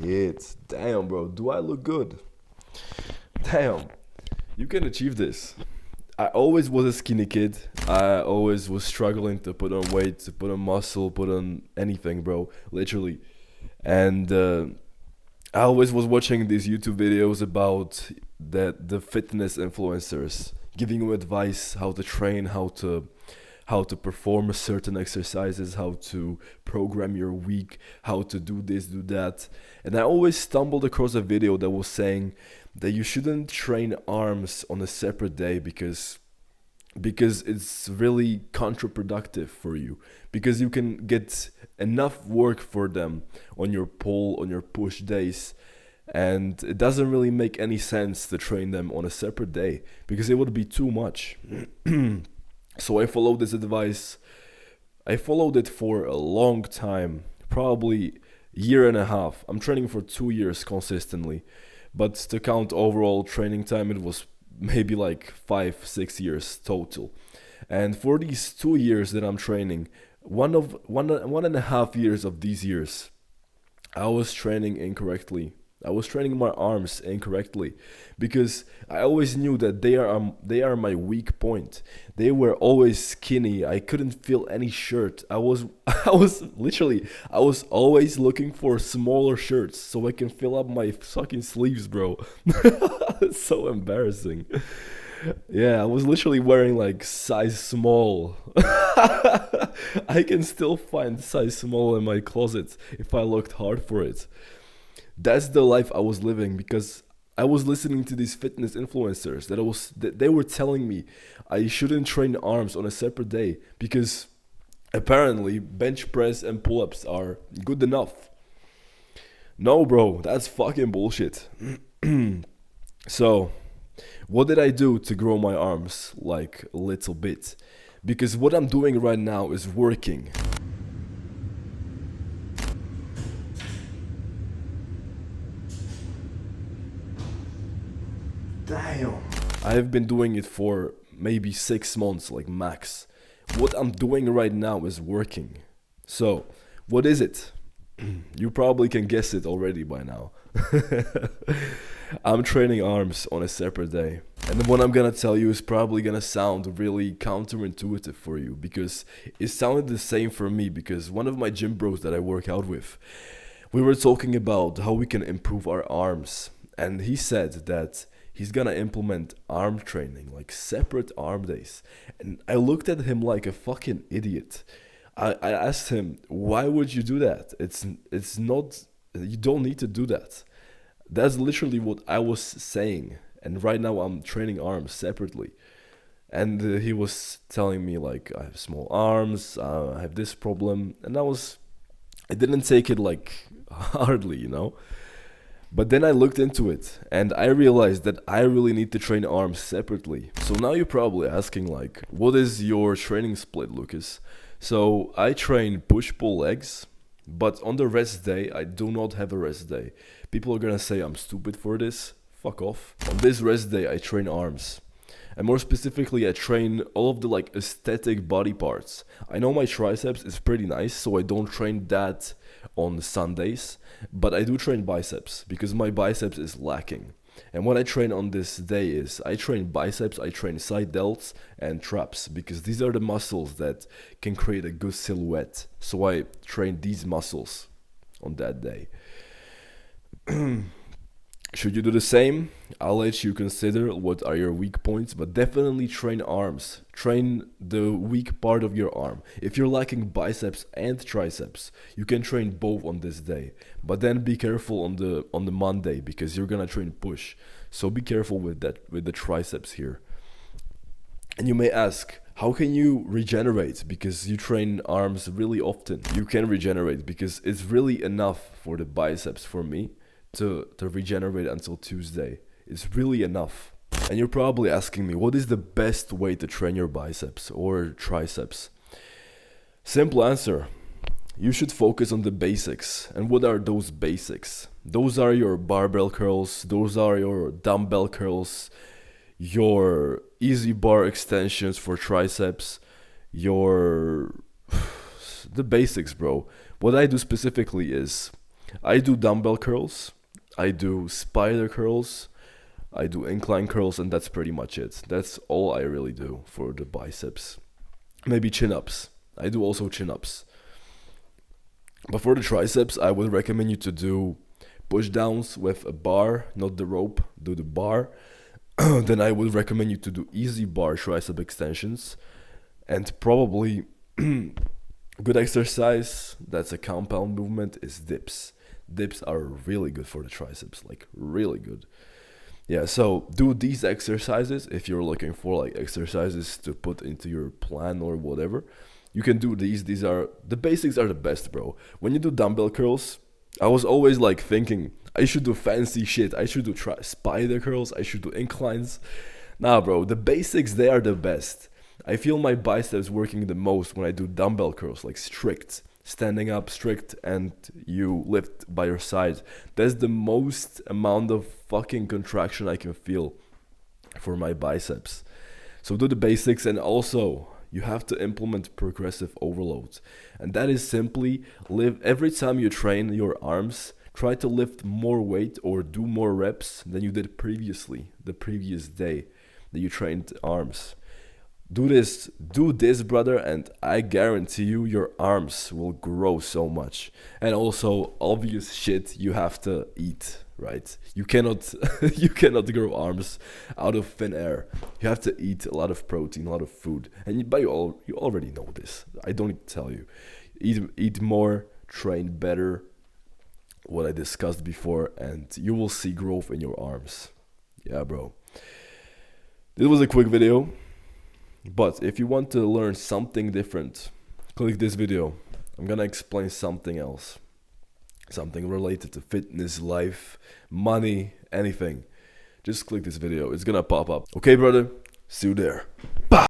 Hits. Damn, bro. Do I look good? Damn. You can achieve this. I always was a skinny kid. I always was struggling to put on weight, to put on muscle, put on anything, bro. Literally. And I always was watching these YouTube videos about the fitness influencers giving you advice how to train, how to perform certain exercises, how to program your week, how to do this, do that. And I always stumbled across a video that was saying that you shouldn't train arms on a separate day because it's really counterproductive for you, because you can get enough work for them on your pull, on your push days, and it doesn't really make any sense to train them on a separate day because it would be too much. So I followed this advice. I followed it for a long time, probably year and a half. I'm training for 2 years consistently, but to count overall training time, it was maybe like 5 6 years total. And for these 2 years that I'm training, one and a half years of these years, I was training incorrectly. I was training my arms incorrectly because I always knew that they are my weak point. They were always skinny. I couldn't feel any shirt. I was always looking for smaller shirts so I can fill up my fucking sleeves, bro. It's so embarrassing. Yeah, I was literally wearing like size small. I can still find size small in my closet if I looked hard for it. That's the life I was living because I was listening to these fitness influencers that they were telling me I shouldn't train arms on a separate day because apparently bench press and pull-ups are good enough. No, bro, that's fucking bullshit. So, what did I do to grow my arms like a little bit? Because what I'm doing right now is working. Damn. I've been doing it for maybe 6 months, like max. What I'm doing right now is working. So, what is it? You probably can guess it already by now. I'm training arms on a separate day. And what I'm gonna tell you is probably gonna sound really counterintuitive for you because it sounded the same for me because one of my gym bros that I work out with, we were talking about how we can improve our arms. And he said that he's gonna implement arm training, like separate arm days. And I looked at him like a fucking idiot. I asked him, why would you do that? It's not, you don't need to do that. That's literally what I was saying. And right now I'm training arms separately. And he was telling me like I have small arms, I have this problem, and I didn't take it like hardly, you know. But then I looked into it and I realized that I really need to train arms separately. So now you're probably asking like, what is your training split, Lucas? So I train push-pull legs, but on the rest day, I do not have a rest day. People are gonna say I'm stupid for this. Fuck off. On this rest day, I train arms. And more specifically, I train all of the like aesthetic body parts. I know my triceps is pretty nice, so I don't train that on Sundays, but I do train biceps because my biceps is lacking. And what I train on this day is I train biceps, I train side delts and traps because these are the muscles that can create a good silhouette. So I train these muscles on that day. Should you do the same? I'll let you consider what are your weak points, but definitely train arms. Train the weak part of your arm. If you're lacking biceps and triceps, you can train both on this day. But then be careful on the Monday because you're gonna train push. So be careful with that with the triceps here. And you may ask, how can you regenerate? Because you train arms really often. You can regenerate because it's really enough for the biceps for me to regenerate until Tuesday. It's really enough. And you're probably asking me, what is the best way to train your biceps or triceps? Simple answer. You should focus on the basics. And what are those basics? Those are your barbell curls, those are your dumbbell curls, your easy bar extensions for triceps, your the basics, bro. What I do specifically is I do dumbbell curls, I do spider curls, I do incline curls, and that's pretty much it. That's all I really do for the biceps. Maybe chin ups. I do also chin ups. But for the triceps, I would recommend you to do push downs with a bar, not the rope, do the bar. Then I would recommend you to do easy bar tricep extensions, and probably good exercise that's a compound movement is dips. Dips are really good for the triceps, like really good. Yeah, so do these exercises if you're looking for like exercises to put into your plan or whatever. You can do these. These are the basics are the best, bro. When you do dumbbell curls, I was always like thinking I should do fancy shit. I should do spider curls. I should do inclines. Nah, bro, the basics they are the best. I feel my biceps working the most when I do dumbbell curls, like strict, standing up strict, and you lift by your side. That's the most amount of fucking contraction I can feel for my biceps. So do the basics, and also you have to implement progressive overload. And that is simply live every time you train your arms, try to lift more weight or do more reps than you did previously, the previous day that you trained arms. Do this, brother, and I guarantee you your arms will grow so much. And also, obvious shit, you have to eat, right? You cannot you cannot grow arms out of thin air. You have to eat a lot of protein, a lot of food, and you already know this. I don't need to tell you. Eat more, train better. What I discussed before, and you will see growth in your arms. Yeah, bro. This was a quick video. But if you want to learn something different, click this video. I'm gonna explain something else. Something related to fitness, life, money, anything. Just click this video. It's gonna pop up. Okay, brother? See you there.